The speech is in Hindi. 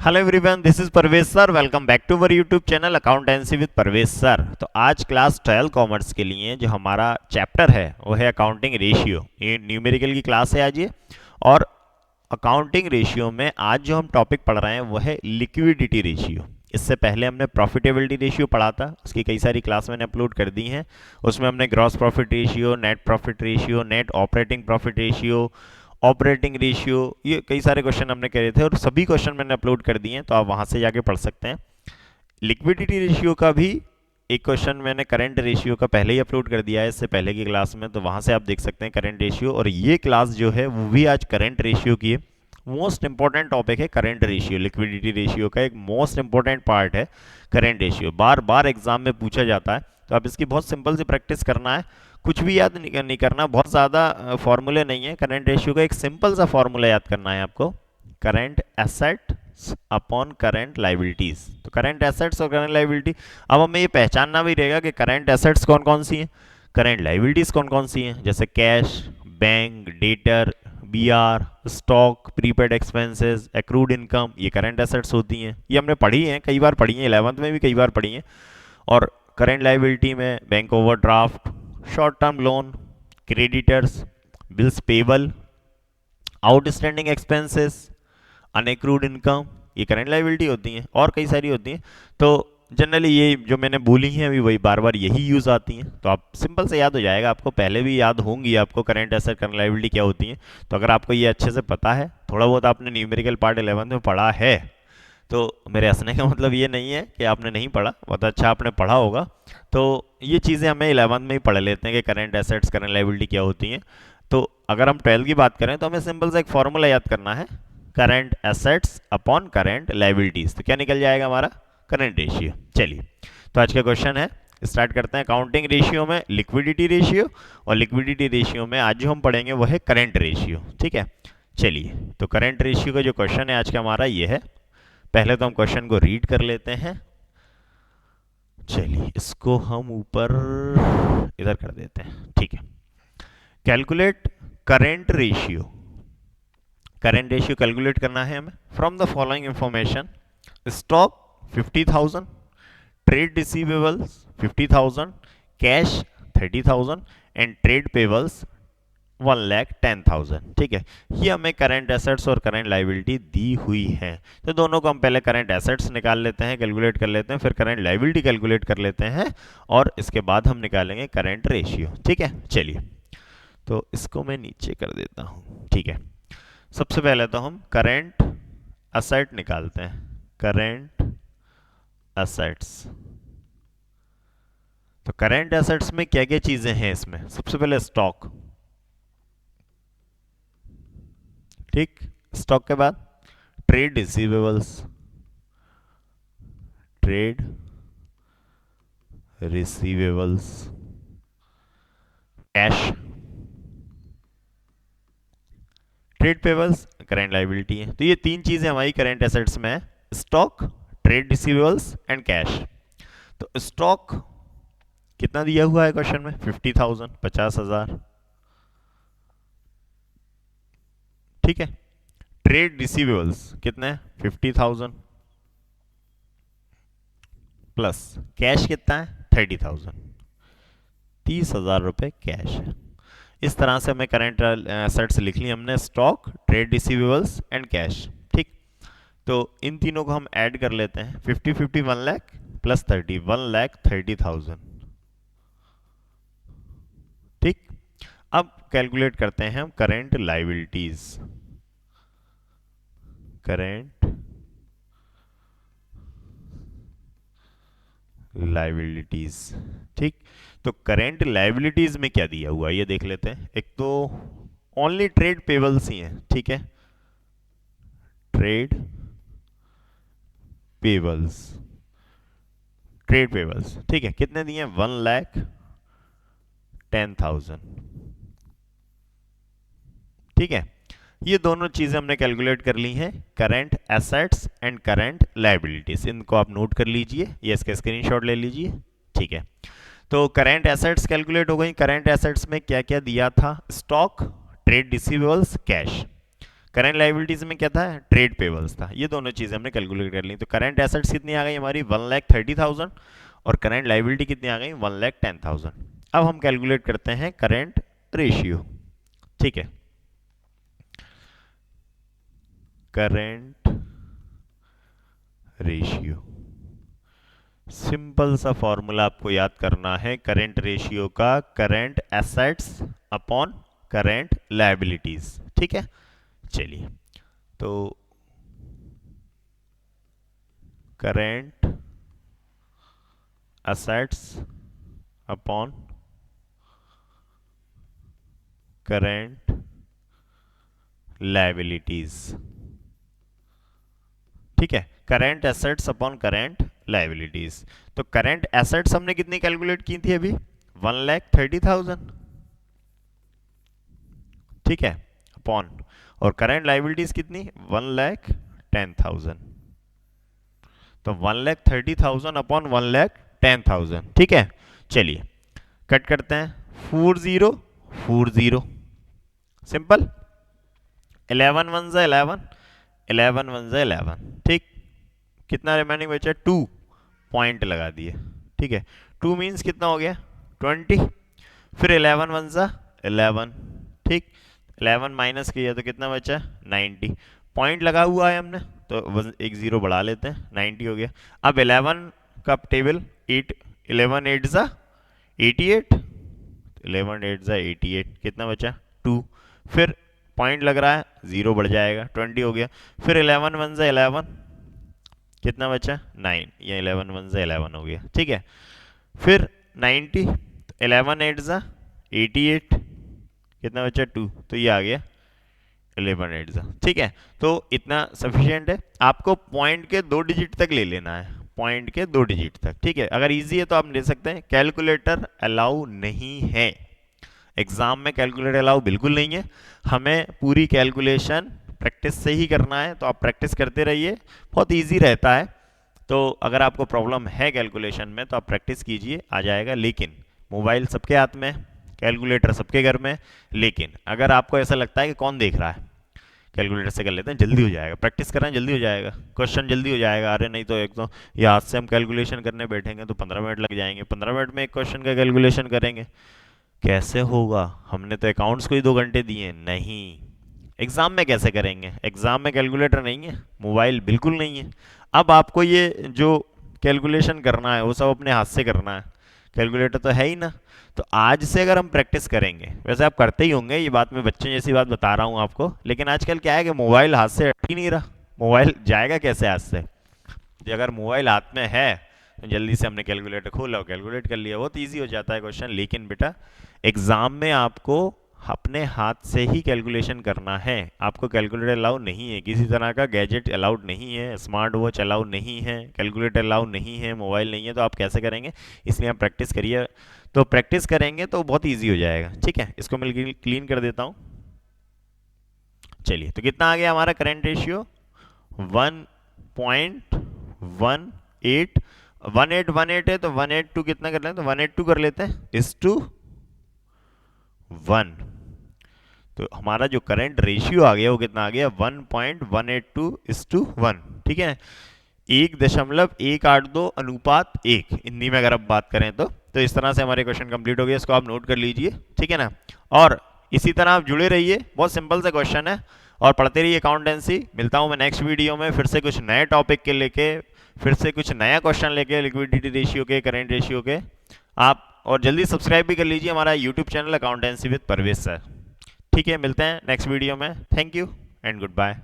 Hello everyone, this is Parvez sir. Welcome back to our YouTube channel accountancy with Parvez sir. तो आज क्लास 12 कॉमर्स के लिए जो हमारा चैप्टर है वो है अकाउंटिंग रेशियो। ये न्यूमेरिकल की क्लास है आज ये। और अकाउंटिंग रेशियो में आज जो हम टॉपिक पढ़ रहे हैं वो है लिक्विडिटी रेशियो। इससे पहले हमने प्रॉफिटेबिलिटी रेशियो पढ़ा था, उसकी कई सारी क्लास मैंने अपलोड कर दी हैं। उसमें हमने gross profit ratio, net profit ratio, net operating profit ratio, operating ratio, ये कई सारे क्वेश्चन हमने करे थे और सभी क्वेश्चन मैंने अपलोड कर दिए हैं, तो आप वहां से जाके पढ़ सकते हैं। लिक्विडिटी रेशियो का भी एक क्वेश्चन मैंने करंट रेशियो का पहले ही अपलोड कर दिया है इससे पहले की क्लास में, तो वहां से आप देख सकते हैं करंट रेशियो। और ये क्लास जो है वो भी आज करंट रेशियो की है। मोस्ट इंपॉर्टेंट टॉपिक है करंट रेशियो। लिक्विडिटी रेशियो का एक मोस्ट इंपॉर्टेंट पार्ट है करंट रेशियो। बार बार एग्जाम में पूछा जाता है, तो आप इसकी बहुत सिंपल सी प्रैक्टिस करना है। कुछ भी याद नहीं करना, बहुत ज़्यादा फॉर्मूले नहीं है। करंट रेशियो का एक सिंपल सा फॉर्मूला याद करना है आपको, current asset upon current liabilities. तो करंट एसेट्स और करंट लाइबिलिटी, अब हमें ये पहचानना भी रहेगा कि करंट एसेट्स कौन कौन सी हैं, करंट लाइबिलिटीज कौन कौन सी हैं। जैसे cash, bank, debtor, B R, stock, prepaid expenses, accrued income, ये करंट एसेट्स होती हैं। ये हमने पढ़ी हैं, कई बार पढ़ी हैं, 11th में भी कई बार पढ़ी हैं। और करंट लाइबिलिटी में bank overdraft, short term loan, creditors, bills payable, outstanding expenses, unaccrued income, ये करंट लाइबिलिटी होती हैं। और कई सारी होती हैं, तो जनरली ये जो मैंने बोली हैं अभी वही बार बार यही यूज़ आती हैं। तो आप सिंपल से याद हो जाएगा, आपको पहले भी याद होंगी आपको करंट एसेट करंट लाइबिलिटी क्या होती हैं। तो अगर आपको ये अच्छे से पता है, थोड़ा बहुत आपने न्यूमेरिकल पार्ट 11th में पढ़ा है, तो मेरे हंसने का मतलब ये नहीं है कि आपने नहीं पढ़ा, बहुत अच्छा आपने पढ़ा होगा। तो ये चीज़ें हमें 11th में ही पढ़ लेते हैं कि करंट एसेट्स करंट लाइबिलिटी क्या होती हैं। तो अगर हम 12 की बात करें तो हमें सिंपल सा एक फॉर्मूला याद करना है, current assets upon current liabilities. तो क्या निकल जाएगा हमारा, करंट रेशियो। चलिए, तो आज का क्वेश्चन है, स्टार्ट करते हैं। अकाउंटिंग रेशियो में लिक्विडिटी रेशियो, और लिक्विडिटी रेशियो में आज जो हम पढ़ेंगे वो है करंट रेशियो। ठीक है, चलिए। तो करंट रेशियो का जो क्वेश्चन है आज का हमारा ये है। पहले तो हम क्वेश्चन को रीड कर लेते हैं। चलिए, इसको हम ऊपर इधर कर देते हैं। ठीक है, calculate current ratio. Current ratio calculate करना है हमें from the following information. Stock 50,000, trade receivables 50,000, cash 30,000 and trade payables 1,10,000। ठीक है, ये हमें करंट एसेट्स और करंट लाइबिलिटी दी हुई है। तो दोनों को हम पहले करंट एसेट्स निकाल लेते हैं, कैलकुलेट कर लेते हैं, फिर करंट लाइबिलिटी कैलकुलेट कर लेते हैं, और इसके बाद हम निकालेंगे करंट रेशियो। ठीक है, चलिए। तो इसको मैं नीचे कर देता हूँ। ठीक है, सबसे पहले तो हम करंट असेट निकालते हैं, करंट असेट्स। तो करंट एसेट्स में क्या क्या चीजें हैं इसमें, सबसे पहले स्टॉक। ठीक, स्टॉक के बाद trade receivables, trade receivables, cash, trade payables current liability है। तो ये तीन चीजें हमारी करंट एसेट्स में है, stock, trade receivables and cash. तो स्टॉक कितना दिया हुआ है क्वेश्चन में, 50,000, 50,000। ठीक है, ट्रेड रिसीवेबल्स कितने, 50,000 प्लस कैश कितना है, 30,000, 30,000 रुपए कैश है। इस तरह से हमें करंट एसेट्स लिख ली हमने, stock, trade receivables and cash. ठीक, तो इन तीनों को हम ऐड कर लेते हैं, 50 50 1 लाख प्लस 30, 1,30,000। ठीक, अब कैलकुलेट करते हैं हम करंट लाइबिलिटीज। Current liabilities. ठीक, तो करंट लाइबिलिटीज में क्या दिया हुआ है ये देख लेते हैं। एक तो ओनली ट्रेड पेबल्स ही हैं। ठीक है, ट्रेड पेबल्स, ट्रेड पेबल्स। ठीक है, कितने दिए, 1,10,000। ठीक है, ये दोनों चीजें हमने कैलकुलेट कर ली हैं, current assets and current liabilities. इनको आप नोट कर लीजिए, ये इसका स्क्रीनशॉट ले लीजिए। ठीक है, तो करंट एसेट्स कैलकुलेट हो गई। करंट एसेट्स में क्या क्या दिया था, stock, trade receivables, cash. Current liabilities में क्या था, ट्रेड पेबल्स था। ये दोनों चीजें हमने कैलकुलेट कर ली। तो करंट एसेट्स कितनी आ गई हमारी 1,30,000 और करंट लाइबिलिटी कितनी आ गई 1,10,000। अब हम कैलकुलेट करते हैं करंट रेशियो। ठीक है, करंट रेशियो सिंपल सा फॉर्मूला आपको याद करना है करंट रेशियो का, current assets upon current liabilities. ठीक है, चलिए तो current assets upon current liabilities. ठीक है, current assets upon current liabilities. तो करंट एसेट्स हमने कितनी कैलकुलेट की थी अभी 1,30,000। ठीक है, अपॉन, और करंट लायबिलिटीज कितनी 1,10,000। तो 1,30,000 अपॉन 1,10,000। ठीक है, चलिए कट करते हैं, 40 40 सिंपल, 11 1 जा 11, 11 1 जा 11। ठीक, कितना रिमेनिंग बचा 2, पॉइंट लगा दिए। ठीक है, 2 मीन्स कितना हो गया 20, फिर 11 1 जा 11। ठीक, 11 माइनस किया तो कितना बचा 90, पॉइंट लगा हुआ है हमने तो एक जीरो बढ़ा लेते हैं, 90 हो गया। अब 11 का टेबल 8, 11 8 जा 88, 11 8 जा 88, कितना बचा 2, फिर पॉइंट लग रहा है जीरो बढ़ जाएगा 20 हो गया, फिर 11 1 जा 11, कितना बचा 9, या 11 1 जा 11 हो गया। ठीक है, फिर 90, 11 8 जा 88, कितना बचा 2, तो ये आ गया 11 8 जा। ठीक है, तो इतना सफिशिएंट है। आपको पॉइंट के 2 डिजिट तक ले लेना है, पॉइंट के 2 डिजिट तक। ठीक है, अगर इजी है तो आप ले सकते हैं। कैलकुलेटर अलाउ नहीं है एग्जाम में, कैलकुलेटर अलाउ बिल्कुल नहीं है। हमें पूरी कैलकुलेशन प्रैक्टिस से ही करना है, तो आप प्रैक्टिस करते रहिए, बहुत इजी रहता है। तो अगर आपको प्रॉब्लम है कैलकुलेशन में तो आप प्रैक्टिस कीजिए, आ जाएगा। लेकिन मोबाइल सबके हाथ में, कैलकुलेटर सबके घर में, लेकिन अगर आपको ऐसा लगता है कि कौन देख रहा है, कैलकुलेटर से कर लेते हैं, जल्दी हो जाएगा, प्रैक्टिस कर रहे हैं जल्दी हो जाएगा, क्वेश्चन जल्दी हो जाएगा। अरे नहीं तो एक तो याद से हम कैलकुलेशन करने बैठेंगे तो 15 मिनट लग जाएंगे, 15 मिनट में एक क्वेश्चन का कैलकुलेशन करेंगे, कैसे होगा? हमने तो अकाउंट्स को ही 2 घंटे दिए। नहीं, एग्जाम में कैसे करेंगे? एग्जाम में कैलकुलेटर नहीं है, मोबाइल बिल्कुल नहीं है। अब आपको ये जो कैलकुलेशन करना है वो सब अपने हाथ से करना है, कैलकुलेटर तो है ही ना। तो आज से अगर हम प्रैक्टिस करेंगे, वैसे आप करते ही होंगे, ये बात मैं बच्चे जैसी बात बता रहा हूँ आपको, लेकिन आजकल क्या है कि मोबाइल हाथ से हट ही नहीं रहा। मोबाइल जाएगा कैसे हाथ से? अगर मोबाइल हाथ में है तो जल्दी से हमने कैलकुलेटर खोला और कैलकुलेट कर लिया, बहुत ईजी हो जाता है क्वेश्चन। लेकिन बेटा एग्जाम में आपको अपने हाथ से ही कैलकुलेशन करना है, आपको कैलकुलेटर अलाउ नहीं है, किसी तरह का गैजेट अलाउड नहीं है, स्मार्ट वॉच अलाउड नहीं है, कैलकुलेटर अलाउड नहीं है, मोबाइल नहीं है, तो आप कैसे करेंगे? इसलिए आप प्रैक्टिस करिए, तो प्रैक्टिस करेंगे तो बहुत ईजी हो जाएगा। ठीक है, इसको मैं क्लीन कर देता हूँ। चलिए, तो कितना आ गया हमारा करंट रेशियो 1.18, 1818 है, तो 182 कितना कर लेते हैं, तो 182 कर लेते हैं इस टू 1। तो हमारा जो करंट रेशियो आ गया वो कितना आ गया 1.182 इस टू 1। ठीक है, 1.182 अनुपात 1 हिंदी में अगर आप बात करें तो इस तरह से हमारे क्वेश्चन कंप्लीट हो गए। इसको आप नोट कर लीजिए, ठीक है ना। और इसी तरह आप जुड़े रहिए, बहुत सिंपल सा क्वेश्चन है, और पढ़ते रहिए अकाउंटेंसी। मिलता हूं मैं नेक्स्ट वीडियो में फिर से कुछ नए टॉपिक के लेके, फिर से कुछ नया क्वेश्चन लेके, लिक्विडिटी रेशियो के, करंट रेशियो के। आप और जल्दी सब्सक्राइब भी कर लीजिए हमारा YouTube channel accountancy with Parvez sir. ठीक है, मिलते हैं नेक्स्ट वीडियो में। Thank you and good bye.